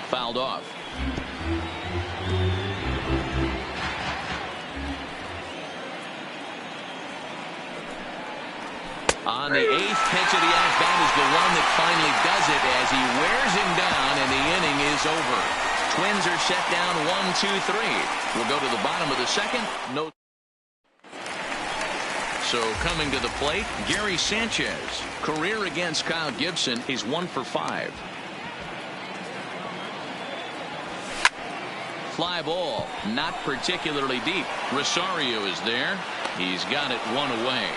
fouled off. On the 8th pitch of the at-bat is the one that finally does it as he wears him down and the inning is over. Twins are set down 1-2-3. We'll go to the bottom of the second. No. So coming to the plate, Gary Sanchez. Career against Kyle Gibson. He's 1 for 5. Fly ball, not particularly deep. Rosario is there. He's got it 1 away.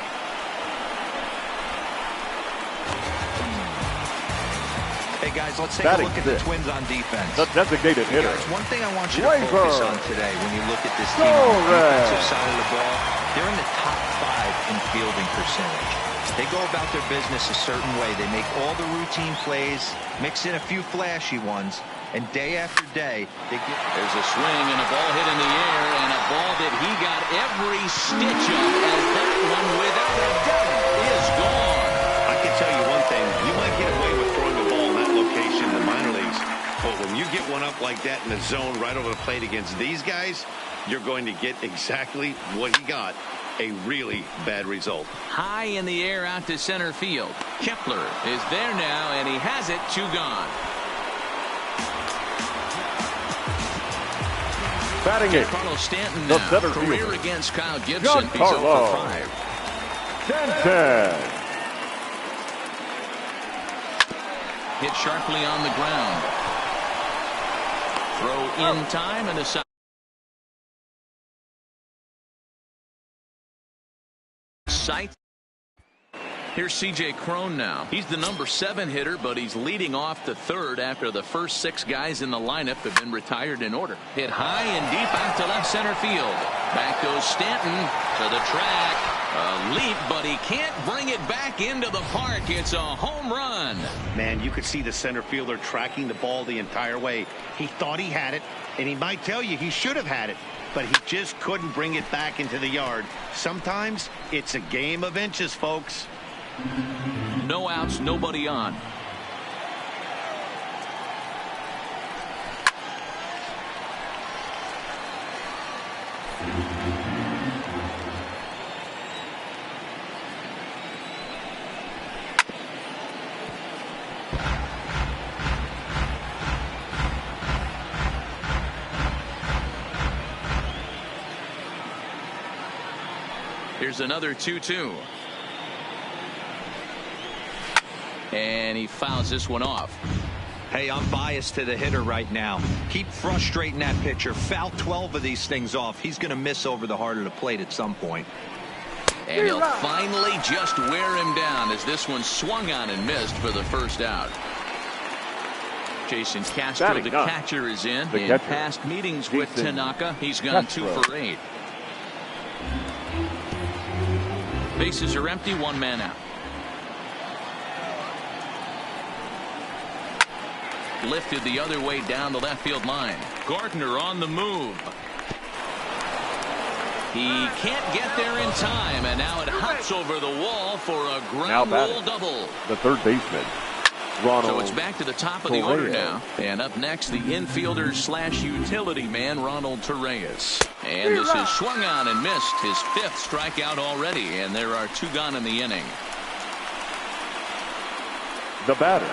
Hey guys, let's take a look at the Twins on defense. The designated hitter. Guys, one thing I want you to focus on today when you look at this team on the defensive side of the ball, they're in the top 5 in fielding percentage. They go about their business a certain way. They make all the routine plays, mix in a few flashy ones, and day after day, they get... There's a swing and a ball hit in the air, and a ball that he got every stitch of, as that one, without a doubt, is gone. I can tell you one thing. You might get away with throwing the ball in that location in the minor leagues, but when you get one up like that in the zone right over the plate against these guys, you're going to get exactly what he got. A really bad result. High in the air out to center field. Kepler is there now, and he has it. 2 gone. Batting it. Carlos Stanton now. Career fielder against Kyle Gibson. He's 0 for 5. Stanton. Hit sharply on the ground. Throw in time and a side. Sight. Here's C.J. Cron now. He's the number 7 hitter, but he's leading off the 3rd after the first 6 guys in the lineup have been retired in order. Hit high and deep out to left center field. Back goes Stanton to the track. A leap, but he can't bring it back into the park. It's a home run. Man, you could see the center fielder tracking the ball the entire way. He thought he had it, and he might tell you he should have had it, but he just couldn't bring it back into the yard. Sometimes it's a game of inches, folks. No outs, nobody on. Here's another 2-2. And he fouls this one off. Hey, I'm biased to the hitter right now. Keep frustrating that pitcher. Foul 12 of these things off. He's going to miss over the heart of the plate at some point. And he'll finally just wear him down as this one swung on and missed for the first out. Jason Castro, the catcher, is in. In past meetings with Tanaka, he's gone 2 for 8. Bases are empty, 1 man out. Lifted the other way down the left field line. Gardner on the move. He can't get there in time, and now it hops over the wall for a ground rule double. The third baseman, Ronald. So it's back to the top of the order now. And up next, the infielder / utility man, Ronald Torreyes. And this is swung on and missed. His 5th strikeout already, and there are 2 gone in the inning. The batter,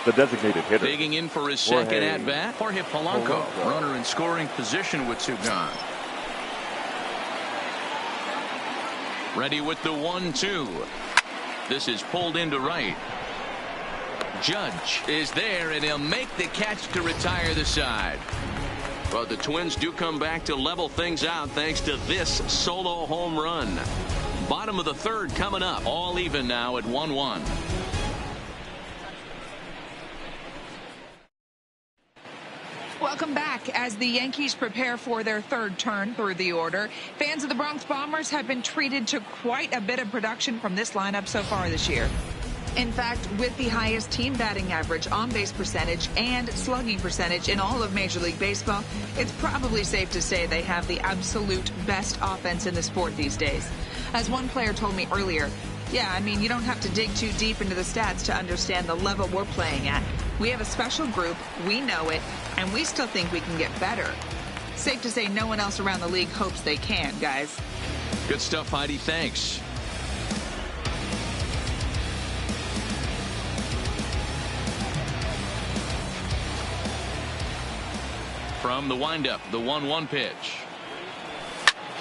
the designated hitter. Digging in for his second at-bat, Jorge Polanco. Runner in scoring position with 2 gone. Ready with the 1-2. This is pulled into right. Judge is there, and he'll make the catch to retire the side. But the Twins do come back to level things out thanks to this solo home run. Bottom of the 3rd coming up. All even now at 1-1. Welcome back. As the Yankees prepare for their 3rd turn through the order, fans of the Bronx Bombers have been treated to quite a bit of production from this lineup so far this year. In fact, with the highest team batting average, on-base percentage, and slugging percentage in all of Major League Baseball, it's probably safe to say they have the absolute best offense in the sport these days. As one player told me earlier, Yeah, I mean, you don't have to dig too deep into the stats to understand the level we're playing at. We have a special group, we know it, and we still think we can get better. Safe to say no one else around the league hopes they can, guys. Good stuff, Heidi. Thanks. From the windup, the 1-1 pitch.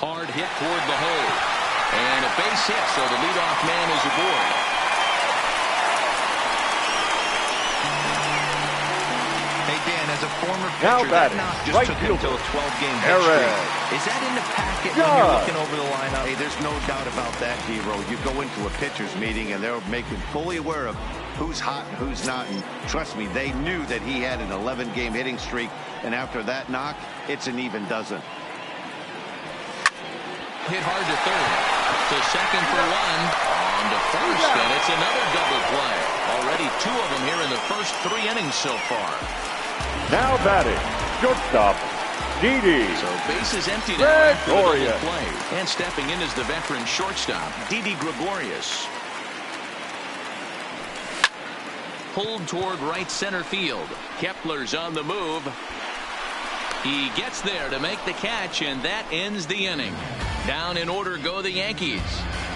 Hard hit toward the hole. And a base hit, so the leadoff man is aboard. Hey, Dan, as a former Now pitcher, that batting, knock just right took him to fielder, a 12-game hit streak. Is that in the packet when you're looking over the lineup? Hey, there's no doubt about that, Hero. You go into a pitcher's meeting, and they're making fully aware of who's hot and who's not. And trust me, they knew that he had an 11-game hitting streak. And after that knock, it's an even dozen. Hit hard to third. To second for one. On to first, and it's another double play. Already 2 of them here in the first 3 innings so far. Now batting, shortstop, Didi. So bases empty now after the double Gregorius. play. And stepping in is the veteran shortstop, Didi Gregorius. Pulled toward right center field. Kepler's on the move. He gets there to make the catch, and that ends the inning. Down in order go the Yankees.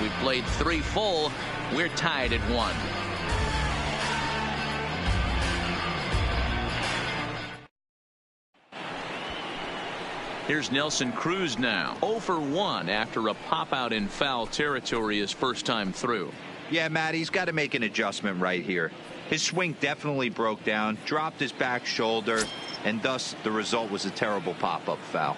We've played 3 full. We're tied at 1. Here's Nelson Cruz now. 0 for 1 after a pop out in foul territory his first time through. Yeah, Matt, he's got to make an adjustment right here. His swing definitely broke down, dropped his back shoulder, and thus the result was a terrible pop-up foul.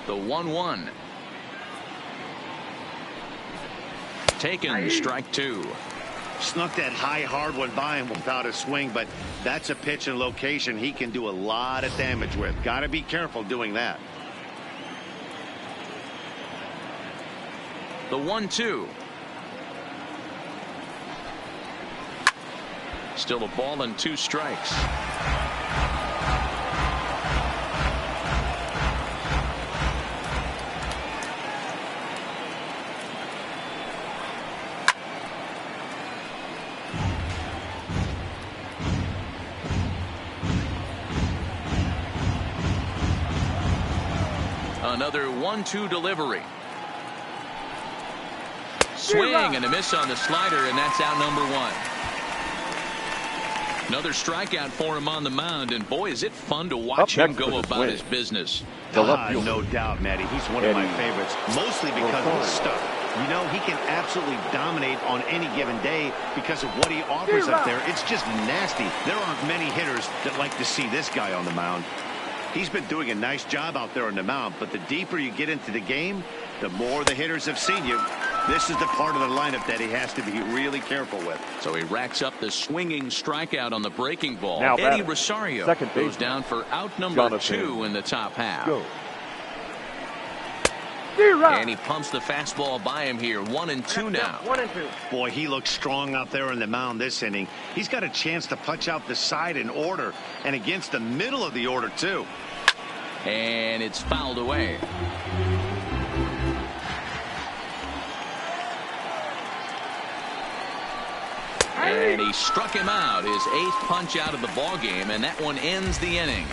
The 1-1. Taken, strike 2. Snuck that high hard one by him without a swing, but that's a pitch and location he can do a lot of damage with. Got to be careful doing that. The 1-2. Still a ball and 2 strikes. Another 1-2 delivery. Swing and a miss on the slider, and that's out number 1. Another strikeout for him on the mound, and boy, is it fun to watch him go about his business. No doubt, Matty. He's one of my favorites, mostly because of his stuff. You know, he can absolutely dominate on any given day because of what he offers up there. It's just nasty. There aren't many hitters that like to see this guy on the mound. He's been doing a nice job out there on the mound, but the deeper you get into the game, the more the hitters have seen you. This is the part of the lineup that he has to be really careful with. So he racks up the swinging strikeout on the breaking ball. Now Eddie Rosario second goes down for out number 2 in the top half. And he pumps the fastball by him here. 1-2 now. 1-2. Boy, he looks strong out there on the mound this inning. He's got a chance to punch out the side in order and against the middle of the order, too. And it's fouled away. And he struck him out, his 8th punch out of the ball game, and that one ends the inning.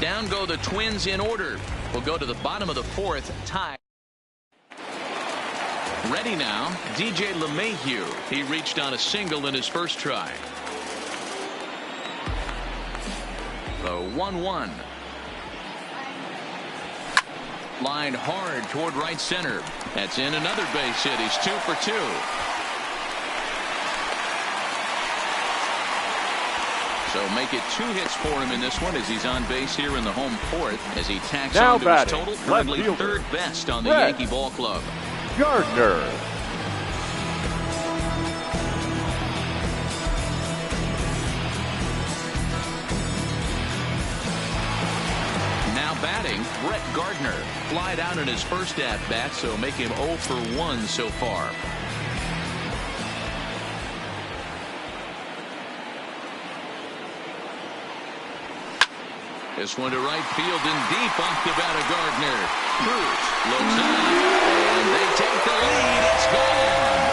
Down go the Twins in order. We'll go to the bottom of the 4th, tie. Ready now, DJ LeMahieu. He reached on a single in his first try. The 1-1. Lined hard toward right center. That's in another base hit. He's 2 for 2. So make it 2 hits for him in this one as he's on base here in the home 4th as he tacks on to his total, currently 3rd best on the Yankee ball club. Gardner. Now batting, Brett Gardner. Flied out in his first at-bat, so make him 0 for 1 so far. This one to right field and deep off the bat of Gardner. Cruz looks up, and they take the lead. It's gone.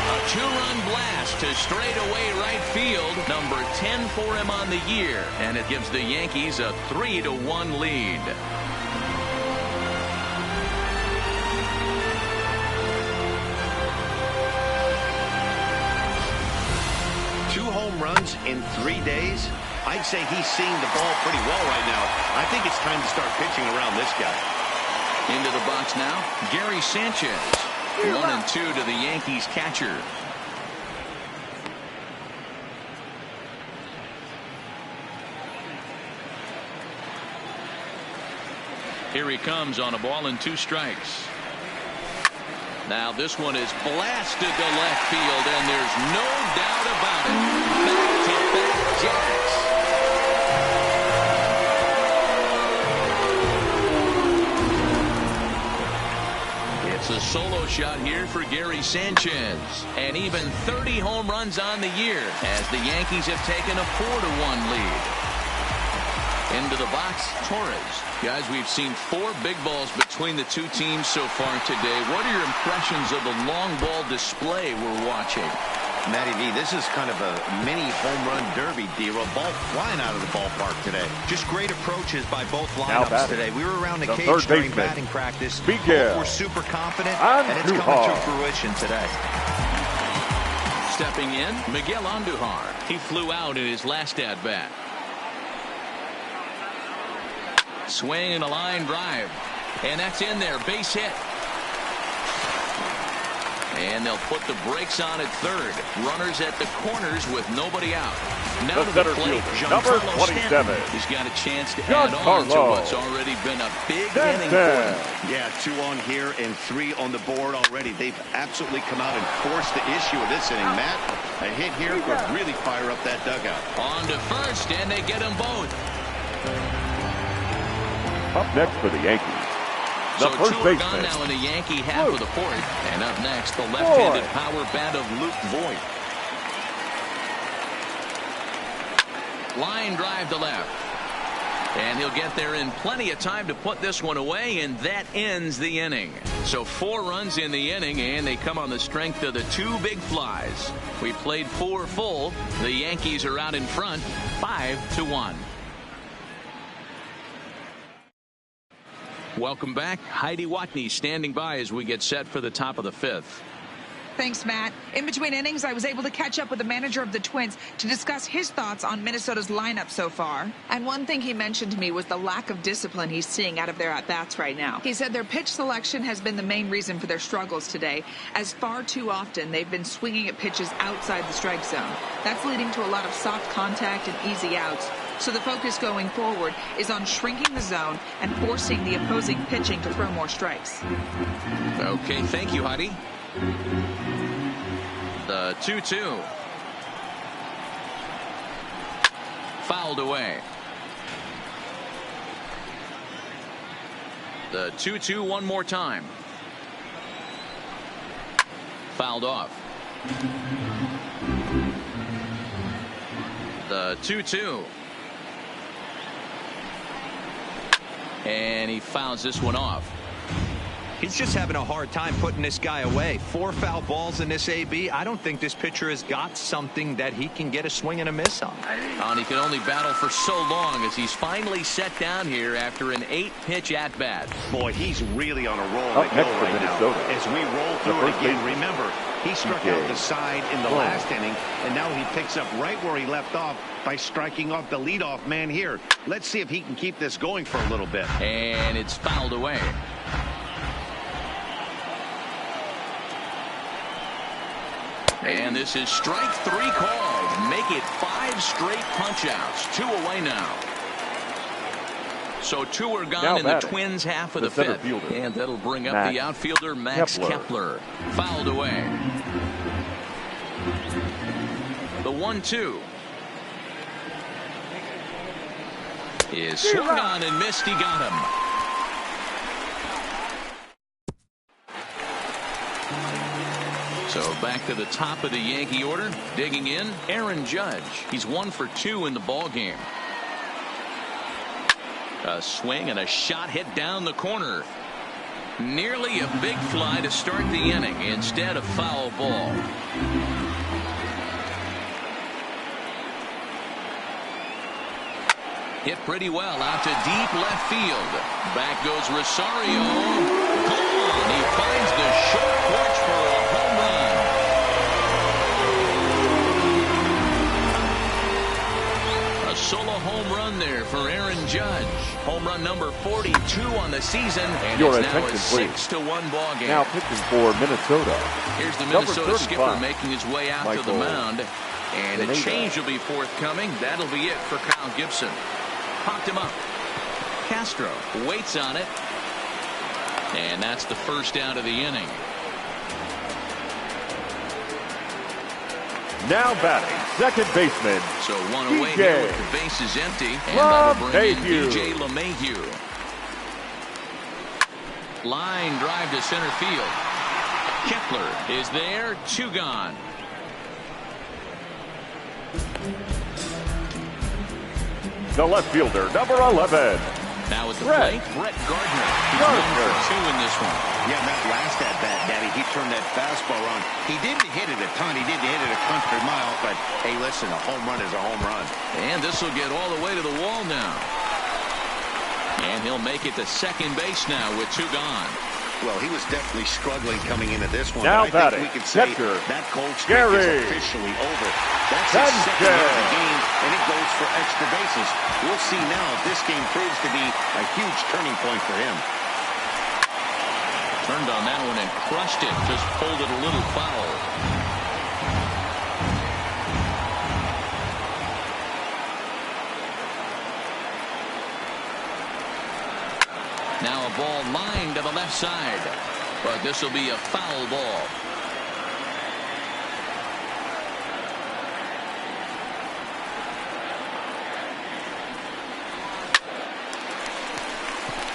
A two-run blast to straightaway right field. Number 10 for him on the year, and it gives the Yankees a 3-1 lead. Home runs in 3 days. I'd say he's seeing the ball pretty well right now. I think it's time to start pitching around this guy. Into the box now, Gary Sanchez. 1-2 to the Yankees catcher. Here he comes on a ball and 2 strikes. Now this one is blasted to left field, and there's no doubt about it. Back-to-back jacks. It's a solo shot here for Gary Sanchez. And even 30 home runs on the year as the Yankees have taken a 4-1 lead. Into the box, Torres. Guys, we've seen 4 big balls between the two teams so far today. What are your impressions of the long ball display we're watching? Matty V, this is kind of a mini home run derby, D-Roll. Ball flying out of the ballpark today. Just great approaches by both lineups today. We were around the cage third during baseman, batting practice. Both were super confident, and it's coming to fruition today. Stepping in, Miguel Andujar. He flew out in his last at-bat. Swing and a line drive. And that's in there. Base hit. And they'll put the brakes on at third. Runners at the corners with nobody out. Now The to center the plate, fielder, number 27. He's got a chance to add on to what's already been a big inning for him. Yeah, 2 on here and 3 on the board already. They've absolutely come out and forced the issue of this inning. Matt, a hit here could really fire up that dugout. On to first, and they get them both. Up next for the Yankees, the So first 2 are baseman, gone now in the Yankee half of the 4th. And up next, the left-handed power bat of Luke Voigt. Line drive to left. And he'll get there in plenty of time to put this one away, and that ends the inning. So 4 runs in the inning, and they come on the strength of the 2 big flies. We played 4 full. The Yankees are out in front, 5-1. Welcome back. Heidi Watney standing by as we get set for the top of the 5th. Thanks, Matt. In between innings, I was able to catch up with the manager of the Twins to discuss his thoughts on Minnesota's lineup so far. And one thing he mentioned to me was the lack of discipline he's seeing out of their at-bats right now. He said their pitch selection has been the main reason for their struggles today, as far too often they've been swinging at pitches outside the strike zone. That's leading to a lot of soft contact and easy outs. So the focus going forward is on shrinking the zone and forcing the opposing pitching to throw more strikes. Okay, thank you, Heidi. The 2-2. Fouled away. The 2-2 one more time. Fouled off. The 2-2. And he fouls this one off. He's just having a hard time putting this guy away. 4 foul balls in this AB. I don't think this pitcher has got something that he can get a swing and a miss on. And he can only battle for so long as he's finally set down here after an 8-pitch at-bat. Boy, he's really on a roll Up next for Minnesota, as we roll through it again. Remember, he struck out the side in the last inning, and now he picks up right where he left off by striking off the leadoff man here. Let's see if he can keep this going for a little bit. And it's fouled away. And this is strike 3 called. Make it 5 straight punch-outs. 2 away now. So 2 are gone now in the Twins half of the 5th. Fielder, and that'll bring up the outfielder, Max Kepler. Fouled away. The 1-2. Is swung on and missed. He got him. So back to the top of the Yankee order. Digging in, Aaron Judge. He's 1 for 2 in the ball game. A swing and a shot hit down the corner. Nearly a big fly to start the inning. Instead, a foul ball. Hit pretty well out to deep left field. Back goes Rosario. Gone. He finds the short porch for a home run. A solo home run there for Aaron Judge. Home run number 42 on the season. And Your it's now a attention, 6-1 ball game. Now pitching for Minnesota. Here's the Number Minnesota 35, skipper making his way out to the Michael mound. And a Pineda. change will be forthcoming. That'll be it for Kyle Gibson. Popped him up. Castro waits on it. And that's the first out of the inning. Now batting, second baseman. So one away here with the bases empty. And that'll bring in DJ LeMahieu. Line drive to center field. Kepler is there. 2 gone. The left fielder, number 11. Now at the plate, Brett Gardner. He's 1 for 2 in this one. Yeah, that last at bat, Daddy, he turned that fastball around. He didn't hit it a ton. He didn't hit it a country mile. But, hey, listen, a home run is a home run. And this will get all the way to the wall now. And he'll make it to second base now with 2 gone. Well, he was definitely struggling coming into this one. Now but I think we can say catcher, that cold streak is officially over. That's his second hit of the game, and it goes for extra bases. We'll see now if this game proves to be a huge turning point for him. Turned on that one and crushed it. Just pulled it a little foul. Now a ball lined to the left side. But this will be a foul ball.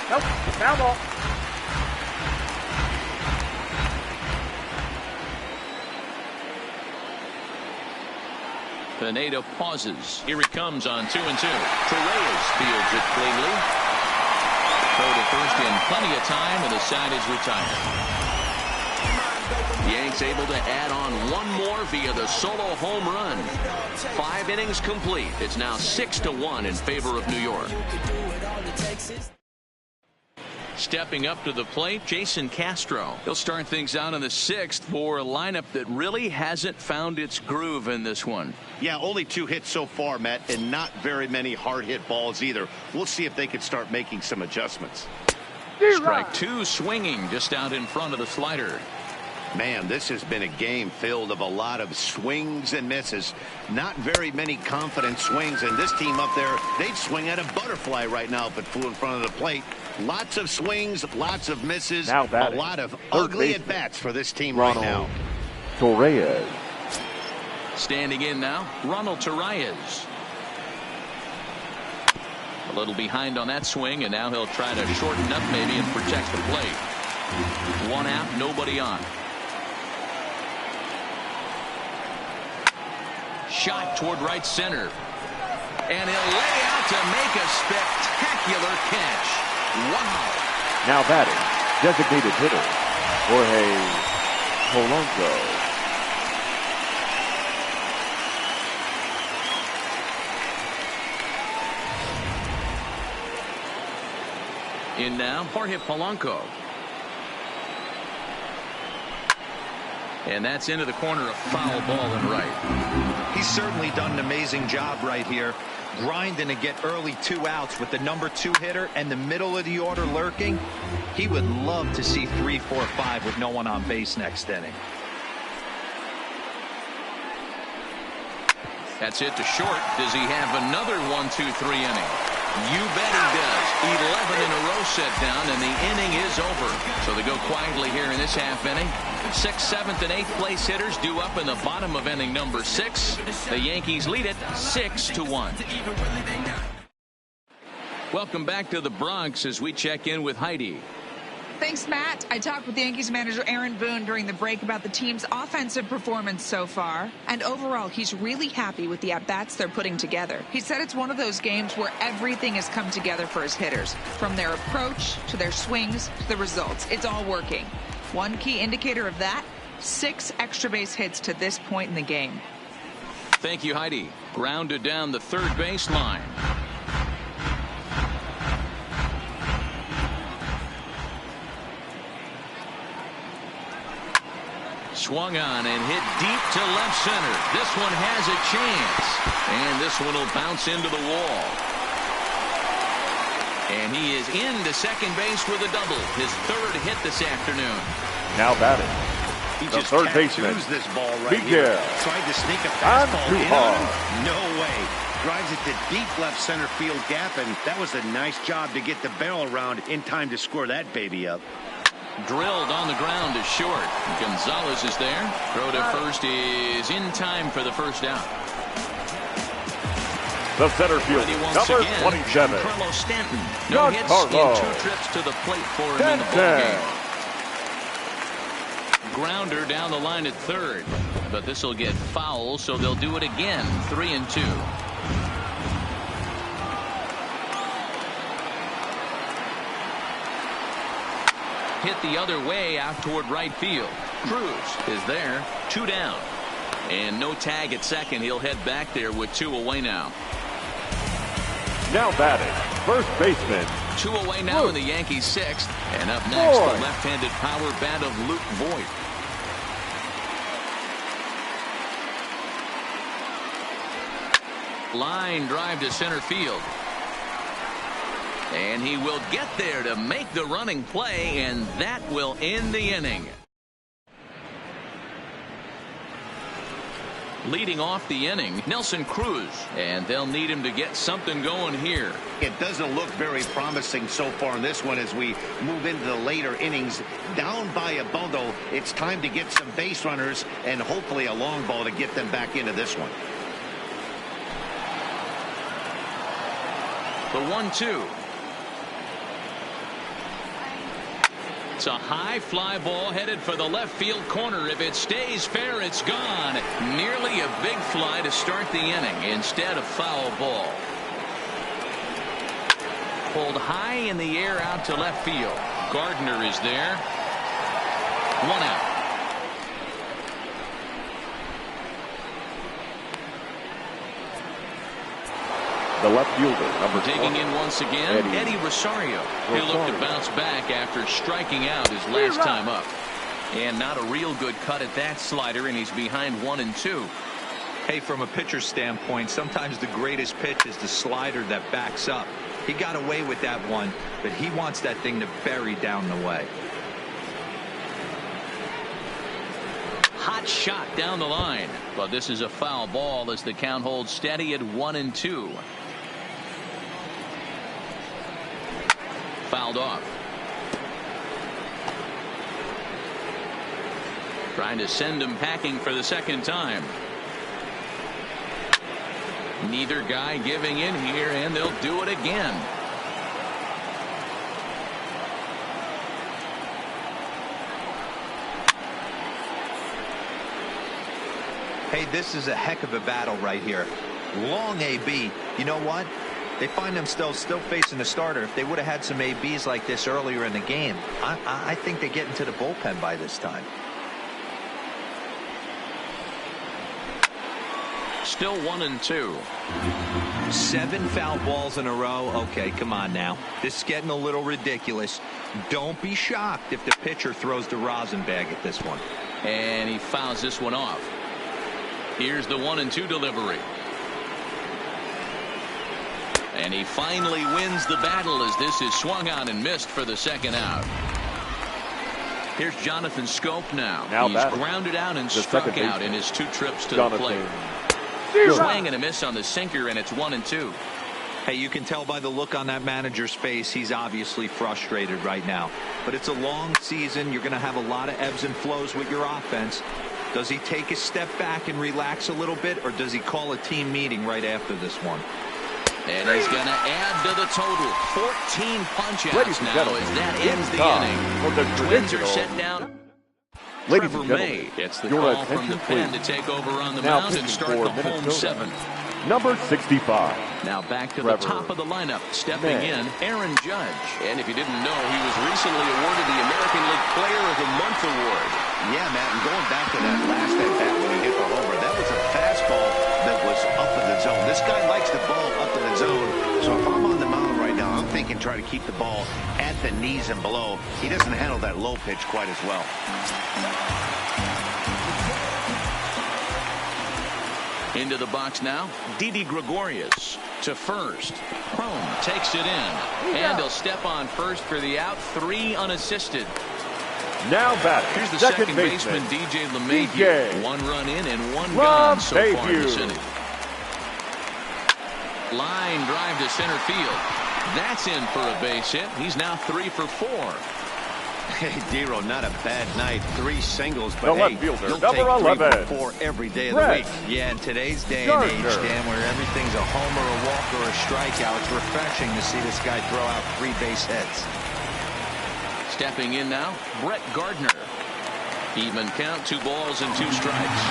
Nope, foul ball. Pineda pauses. Here he comes on 2-2. Torreyes fields it cleanly. Throw to first in plenty of time, and the side is retired. Yanks able to add on 1 more via the solo home run. 5 innings complete. It's now 6-1 in favor of New York. Stepping up to the plate, Jason Castro. He'll start things out in the 6th for a lineup that really hasn't found its groove in this one. Yeah, only 2 hits so far, Matt, and not very many hard hit balls either. We'll see if they can start making some adjustments. Strike 2 swinging just out in front of the slider. Man, this has been a game filled of a lot of swings and misses. Not very many confident swings, and this team up there, they'd swing at a butterfly right now if it flew in front of the plate. Lots of swings, lots of misses, a lot of ugly at-bats for this team right now. Torreyes. Standing in now, Ronald Torreyes. A little behind on that swing, and now he'll try to shorten up maybe and protect the plate. 1 out, nobody on. Shot toward right center. And he'll lay out to make a spectacular catch. Wow. Now batting, designated hitter, Jorge Polanco. In now, Jorge Polanco. And that's into the corner, a foul ball and right. He's certainly done an amazing job right here, grinding to get early 2 outs with the number 2 hitter and the middle of the order lurking. He would love to see 3, 4, 5 with no one on base next inning. That's it to short. Does he have another 1-2-3 inning? You bet he does. 11 in a row set down, and the inning is over. So they go quietly here in this half inning. 6th, 7th, and 8th place hitters due up in the bottom of inning number 6. The Yankees lead it 6-1. Welcome back to the Bronx as we check in with Heidi. Thanks, Matt. I talked with Yankees manager Aaron Boone during the break about the team's offensive performance so far. And overall, he's really happy with the at-bats they're putting together. He said it's one of those games where everything has come together for his hitters. From their approach to their swings to the results. It's all working. One key indicator of that, 6 extra base hits to this point in the game. Thank you, Heidi. Grounded down the third baseline. Swung on and hit deep to left center. This one has a chance. And this one will bounce into the wall. And he is into second base with a double. His third hit this afternoon. Now batting. He The just third baseman, this ball right Miguel. here. Tried to sneak a fastball in Andujar. on him. No way. Drives it to deep left center field gap, and that was a nice job to get the barrel around in time to score that baby up. Drilled on the ground to short. Gonzalez is there. Throw to first is in time for the first out. The center field, Ready once number again, 27. Carlos Stanton. No hits Giancarlo in 2 trips to the plate for him in the ballgame. Grounder down the line at third. But this will get foul, so they'll do it again. 3-2. Hit the other way out toward right field. Cruz is there. 2 down. And no tag at second. He'll head back there with 2 away now. Now batting, first baseman. 2 away now in the Yankees' 6th. And up next, the left-handed power bat of Luke Voigt. Line drive to center field. And he will get there to make the running play, and that will end the inning. Leading off the inning, Nelson Cruz, and they'll need him to get something going here. It doesn't look very promising so far in this one as we move into the later innings. Down by a bundle, it's time to get some base runners and hopefully a long ball to get them back into this one. The 1-2. It's a high fly ball headed for the left field corner. If it stays fair, it's gone. Nearly a big fly to start the inning. Instead, a foul ball. Pulled high in the air out to left field. Gardner is there. 1 out. The left fielder, number Digging 20. in once again, Eddie Rosario. He'll look to bounce back after striking out his last time up. And not a real good cut at that slider, and he's behind 1-2. Hey, from a pitcher's standpoint, sometimes the greatest pitch is the slider that backs up. He got away with that one, but he wants that thing to bury down the way. Hot shot down the line, but this is a foul ball as the count holds steady at 1-2. Fouled off. Trying to send him packing for the second time. Neither guy giving in here, and they'll do it again. Hey, this is a heck of a battle right here. Long AB. You know what? They find themselves still facing the starter. If they would have had some ABs like this earlier in the game, I think they get into the bullpen by this time. Still 1-2. 7 foul balls in a row. Okay, come on now. This is getting a little ridiculous. Don't be shocked if the pitcher throws the rosin bag at this one. And he fouls this one off. Here's the 1-2 delivery. And he finally wins the battle as this is swung on and missed for the second out. Here's Jonathan Scope now. He's grounded out and struck out in his 2 trips to the plate. Swing and a miss on the sinker, and it's 1-2. Hey, you can tell by the look on that manager's face, he's obviously frustrated right now. But it's a long season. You're going to have a lot of ebbs and flows with your offense. Does he take a step back and relax a little bit, or does he call a team meeting right after this one? And he's going to add to the total. 14 Ladies punch-outs and now gentlemen, as that it's ends the time inning. for the Twins are traditional- set down. Ladies Trevor and gentlemen, May gets the your call from the attention, pen to please. take over on the Now mound and pitching start for the home Minnesota, seventh. number 65. Now back to Trevor the top of the lineup. Stepping May. in, Aaron Judge. And if you didn't know, he was recently awarded the American League Player of the Month award. Yeah, Matt, and going back to that last at-bat when he hit the homer, that was a fastball that was up in the zone. This guy likes the ball up in the zone, so if I'm on the mound right now, I'm thinking try to keep the ball at the knees and below. He doesn't handle that low pitch quite as well. Into the box now, Didi Gregorius to first. Crone takes it in, and he'll step on first for the out. 3 unassisted. Now batting, Here's the second baseman, baseman, DJ LeMahieu. DJ 1 run in and 1 gone so far this LeMahieu. inning. Line drive to center field. That's in for a base hit. He's now 3 for 4. Hey, Dero, not a bad night. 3 singles, The but left hey, fielder, you'll number take 3 11. for 4 every day of Red. the week. Yeah, in today's day and Gardner. age, Dan, where everything's a homer, a walk, or a strikeout, it's refreshing to see this guy throw out 3 base hits. Stepping in now, Brett Gardner. Even count, 2 balls and 2 strikes.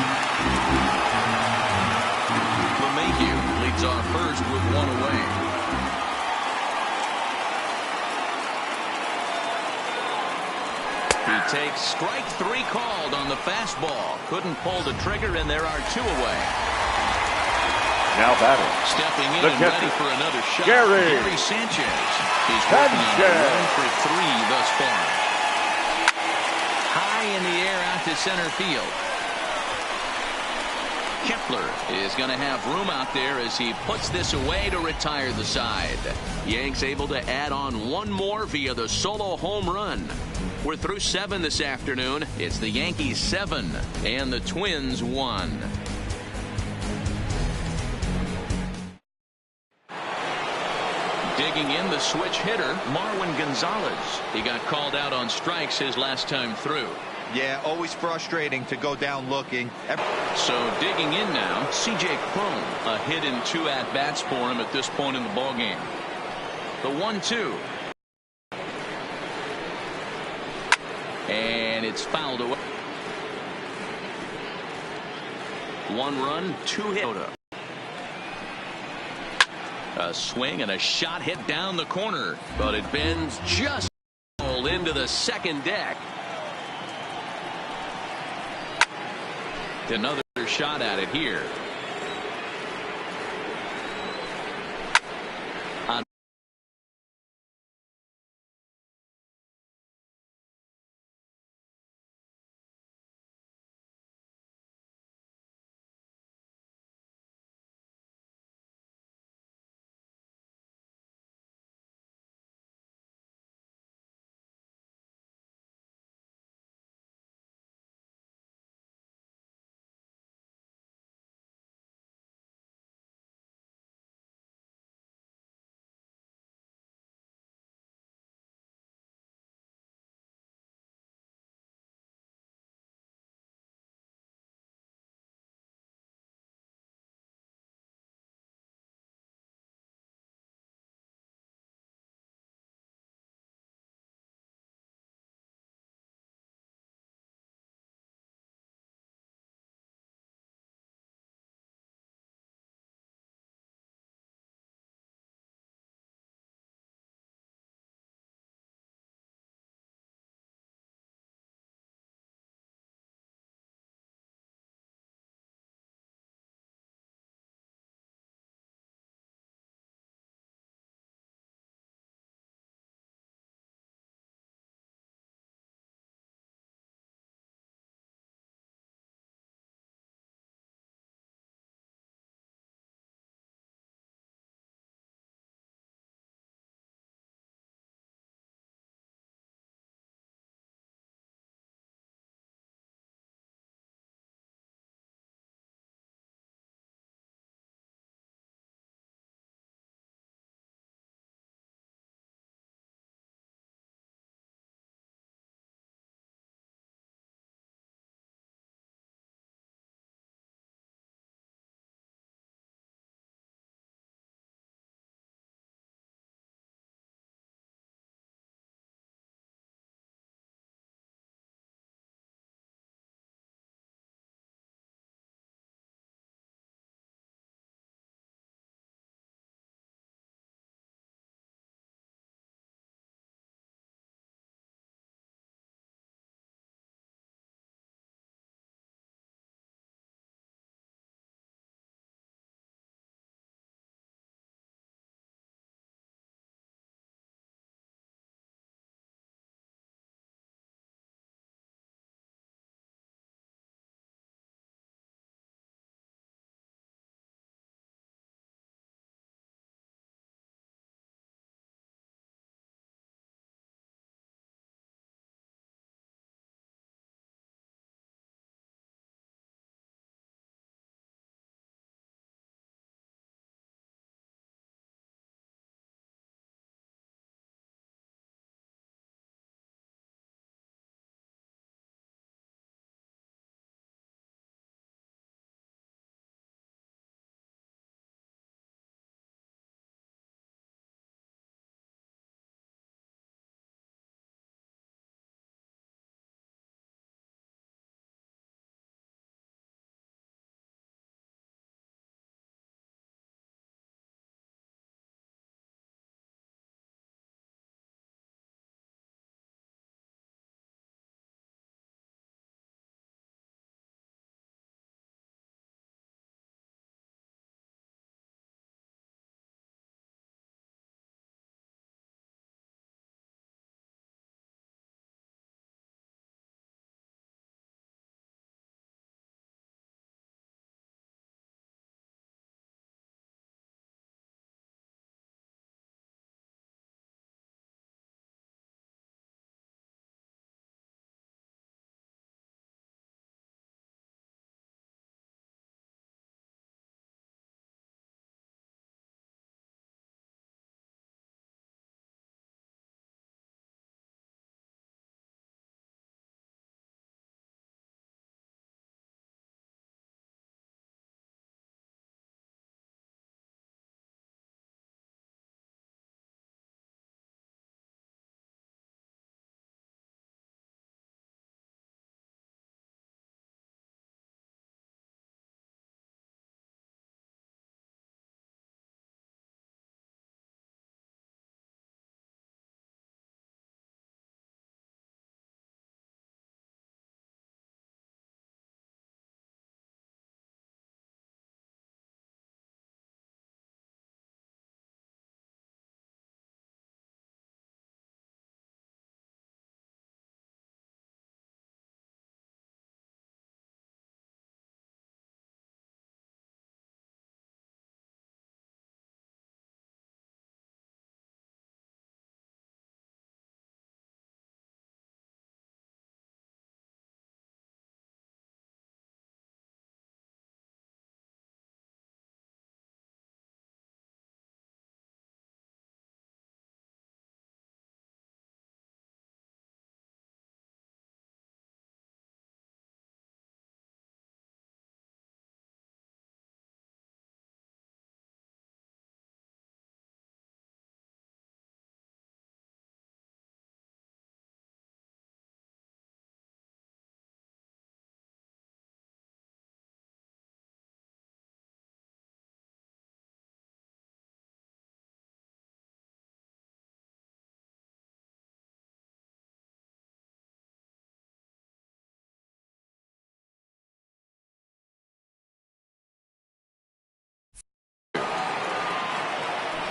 LeMahieu leads off first with 1 away. He takes strike 3 called on the fastball. Couldn't pull the trigger, and there are 2 away. Now batting, Stepping in the and catcher, ready for another shot. Gary Sanchez. He's working on a Sanchez. 1 for 3 thus far. High in the air out to center field. Kepler is going to have room out there as he puts this away to retire the side. Yanks able to add on 1 more via the solo home run. We're through 7 this afternoon. It's the Yankees 7 and the Twins 1. Digging in, the switch hitter, Marwin Gonzalez. He got called out on strikes his last time through. Yeah, always frustrating to go down looking. So digging in now, CJ Crone. A hit in 2 at-bats for him at this point in the ballgame. The 1-2. And it's fouled away. 1 run, 2 hit. A swing and a shot hit down the corner, but it bends just into the second deck. Another shot at it here.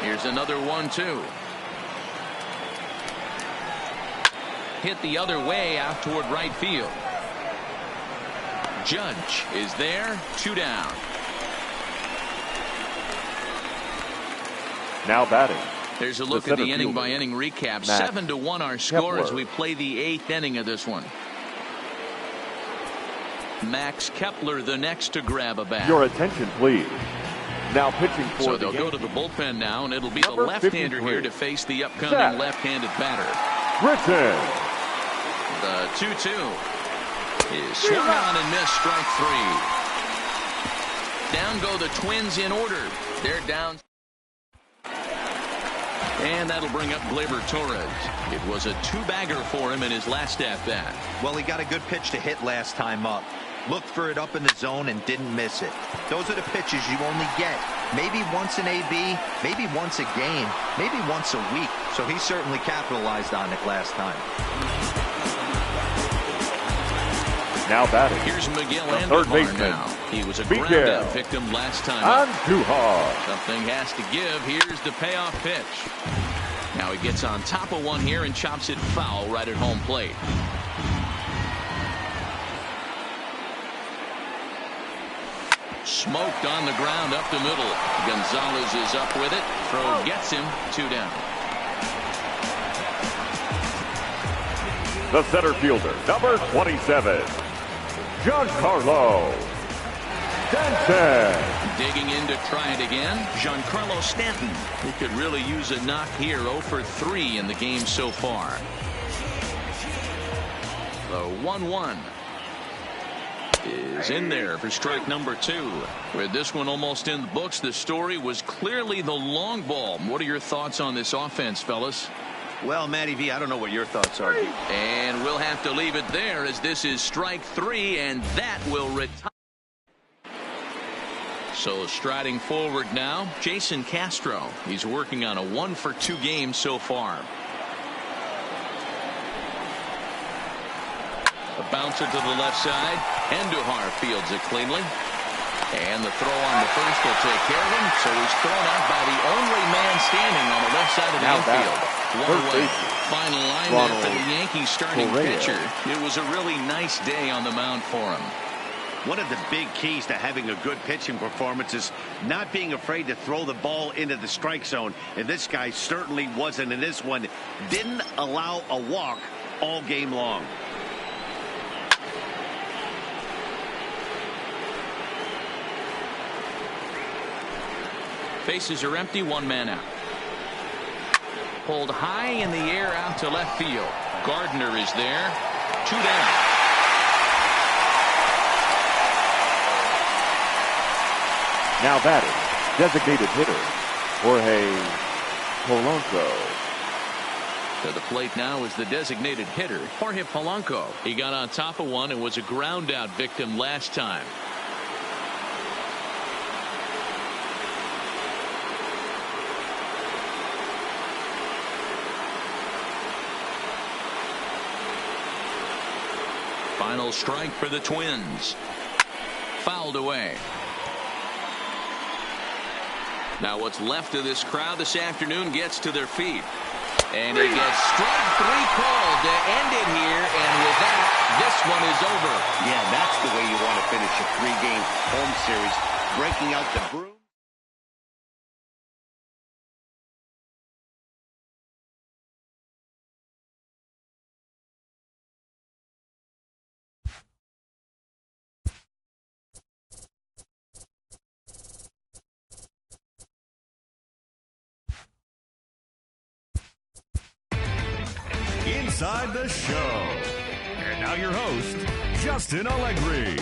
Here's another 1-2. Hit the other way out toward right field. Judge is there. 2 down. Now batting. There's a look at the inning by inning recap. 7-1 our score as we play the 8th inning of this one. Max Kepler the next to grab a bat. Your attention, please. Now pitching for so they'll go to the bullpen now, and it'll be the left-hander here to face the upcoming left-handed batter. Britton. The 2-2 is swung on and missed. Strike 3. Down go the Twins in order. They're down. And that'll bring up Gleyber Torres. It was a 2-bagger for him in his last at-bat. Well, he got a good pitch to hit last time up. Looked for it up in the zone and didn't miss it. Those are the pitches you only get. Maybe once an AB, maybe once a game, maybe once a week. So he certainly capitalized on it last time. Now batting. Here's Miguel third Andujar baseman. now. He was a ground-out victim last time. Andujar. Something has to give. Here's the payoff pitch. Now he gets on top of one here and chops it foul right at home plate. Smoked on the ground up the middle. Gonzalez is up with it. Throw gets him. 2 down. The center fielder, number 27, Giancarlo Stanton. Digging in to try it again, Giancarlo Stanton. He could really use a knock here. 0 for 3 in the game so far. The 1-1 is in there for strike number 2. With this one almost in the books, the story was clearly the long ball. What are your thoughts on this offense, fellas? Well, Matty V, I don't know what your thoughts are. And we'll have to leave it there as this is strike 3, and that will retire. So striding forward now, Jason Castro. He's working on a 1 for 2 game so far. A bouncer to the left side. Andujar fields it cleanly. And the throw on the first will take care of him. So he's thrown out by the only man standing on the left side of the infield. One away. Final line there for the Yankees starting pitcher. It was a really nice day on the mound for him. One of the big keys to having a good pitching performance is not being afraid to throw the ball into the strike zone. And this guy certainly wasn't in this one. Didn't allow a walk all game long. Bases are empty. 1 man out. Pulled high in the air out to left field. Gardner is there. 2 down. Now batting, designated hitter, Jorge Polanco. To the plate now is the designated hitter, Jorge Polanco. He got on top of one and was a ground out victim last time. Final strike for the Twins. Fouled away. Now what's left of this crowd this afternoon gets to their feet. And he gets strike 3 called to end it here. And with that, this one is over. Yeah, that's the way you want to finish a 3-game home series. Breaking out the broom. Inside the Show. And now your host, Justin Allegri.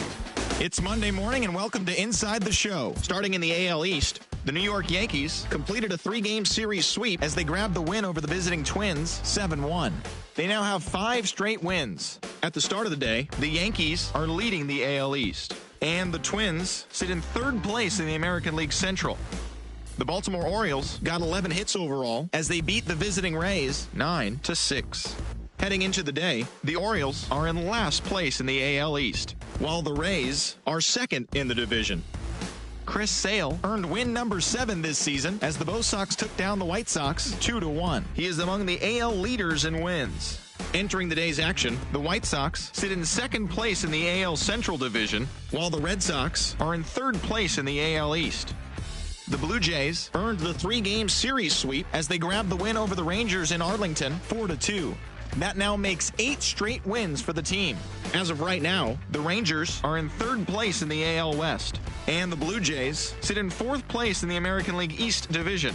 It's Monday morning and welcome to Inside the Show. Starting in the AL East, the New York Yankees completed a 3-game series sweep as they grabbed the win over the visiting Twins 7-1. They now have 5 straight wins. At the start of the day, the Yankees are leading the AL East, and the Twins sit in 3rd place in the American League Central. The Baltimore Orioles got 11 hits overall as they beat the visiting Rays 9-6. Heading into the day, the Orioles are in last place in the AL East, while the Rays are 2nd in the division. Chris Sale earned win number 7 this season as the Bo Sox took down the White Sox 2-1. He is among the AL leaders in wins. Entering the day's action, the White Sox sit in second place in the AL Central Division, while the Red Sox are in third place in the AL East. The Blue Jays earned the 3-game series sweep as they grabbed the win over the Rangers in Arlington 4-2. That now makes 8 straight wins for the team. As of right now, the Rangers are in third place in the AL West, and the Blue Jays sit in fourth place in the American League East Division.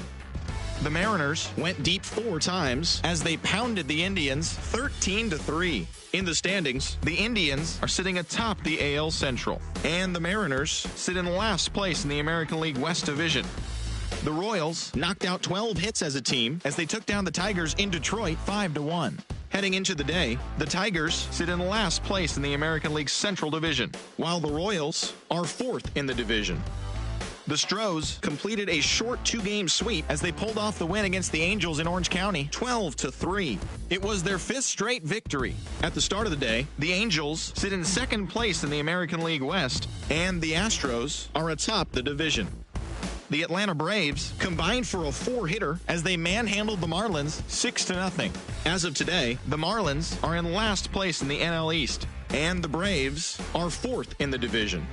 The Mariners went deep 4 times as they pounded the Indians 13-3. In the standings, the Indians are sitting atop the AL Central, and the Mariners sit in last place in the American League West Division. The Royals knocked out 12 hits as a team as they took down the Tigers in Detroit 5-1. Heading into the day, the Tigers sit in last place in the American League Central Division, while the Royals are 4th in the division. The Stros completed a short 2-game sweep as they pulled off the win against the Angels in Orange County 12-3. It was their 5th straight victory. At the start of the day, the Angels sit in second place in the American League West, and the Astros are atop the division. The Atlanta Braves combined for a 4-hitter as they manhandled the Marlins 6-0. As of today, the Marlins are in last place in the NL East, and the Braves are 4th in the division.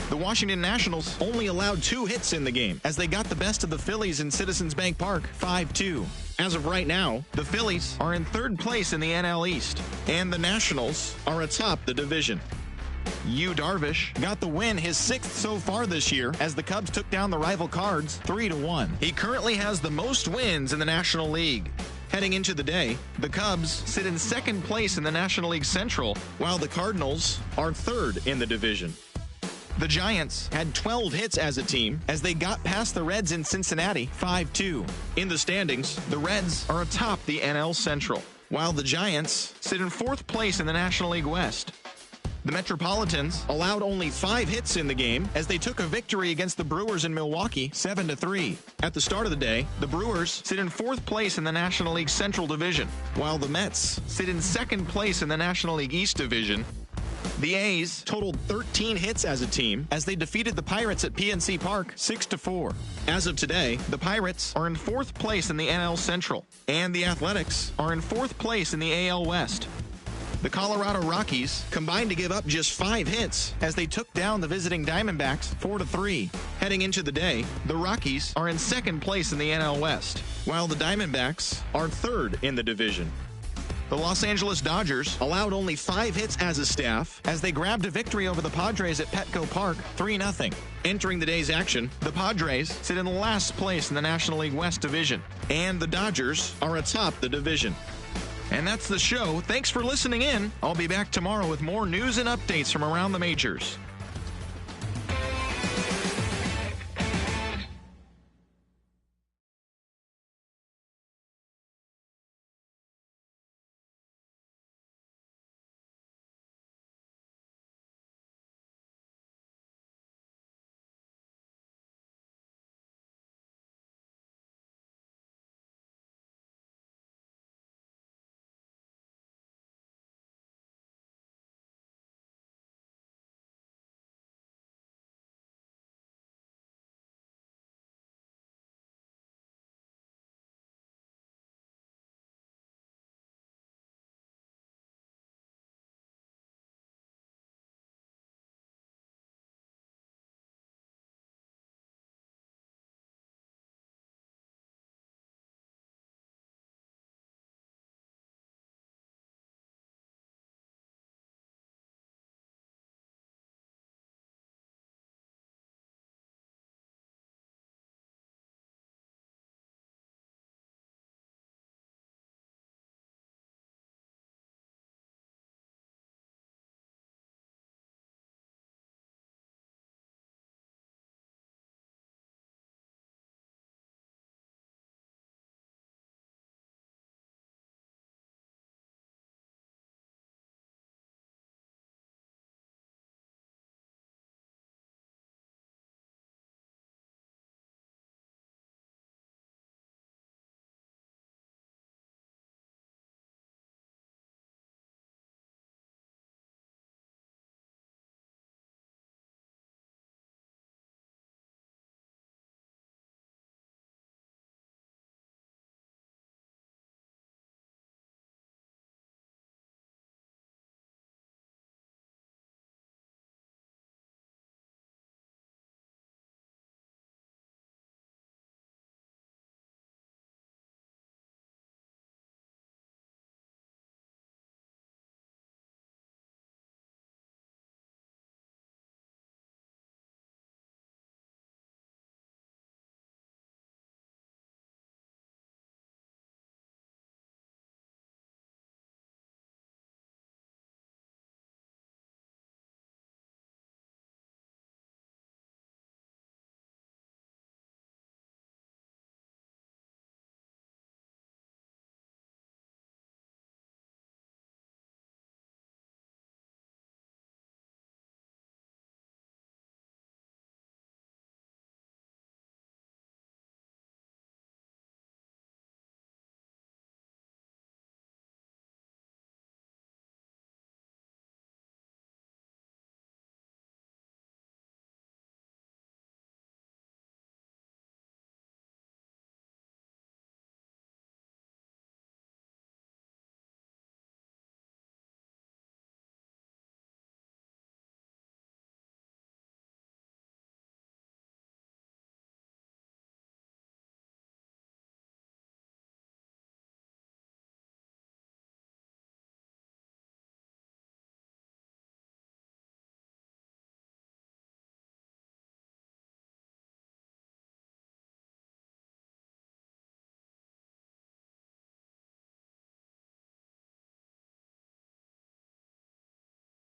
The Washington Nationals only allowed 2 hits in the game as they got the best of the Phillies in Citizens Bank Park 5-2. As of right now, the Phillies are in third place in the NL East, and the Nationals are atop the division. Yu Darvish got the win, his 6th so far this year, as the Cubs took down the rival Cards 3-1. He currently has the most wins in the National League. Heading into the day, the Cubs sit in second place in the National League Central, while the Cardinals are 3rd in the division. The Giants had 12 hits as a team as they got past the Reds in Cincinnati 5-2. In the standings, the Reds are atop the NL Central, while the Giants sit in 4th place in the National League West. The Metropolitans allowed only 5 hits in the game as they took a victory against the Brewers in Milwaukee 7-3. At the start of the day, the Brewers sit in 4th place in the National League Central Division, while the Mets sit in 2nd place in the National League East Division. The A's totaled 13 hits as a team as they defeated the Pirates at PNC Park 6-4. As of today, the Pirates are in 4th place in the NL Central, and the Athletics are in 4th place in the AL West. The Colorado Rockies combined to give up just 5 hits as they took down the visiting Diamondbacks 4-3. Heading into the day, the Rockies are in 2nd place in the NL West, while the Diamondbacks are 3rd in the division. The Los Angeles Dodgers allowed only 5 hits as a staff as they grabbed a victory over the Padres at Petco Park 3-0. Entering the day's action, the Padres sit in last place in the National League West Division, and the Dodgers are atop the division. And that's the show. Thanks for listening in. I'll be back tomorrow with more news and updates from around the majors.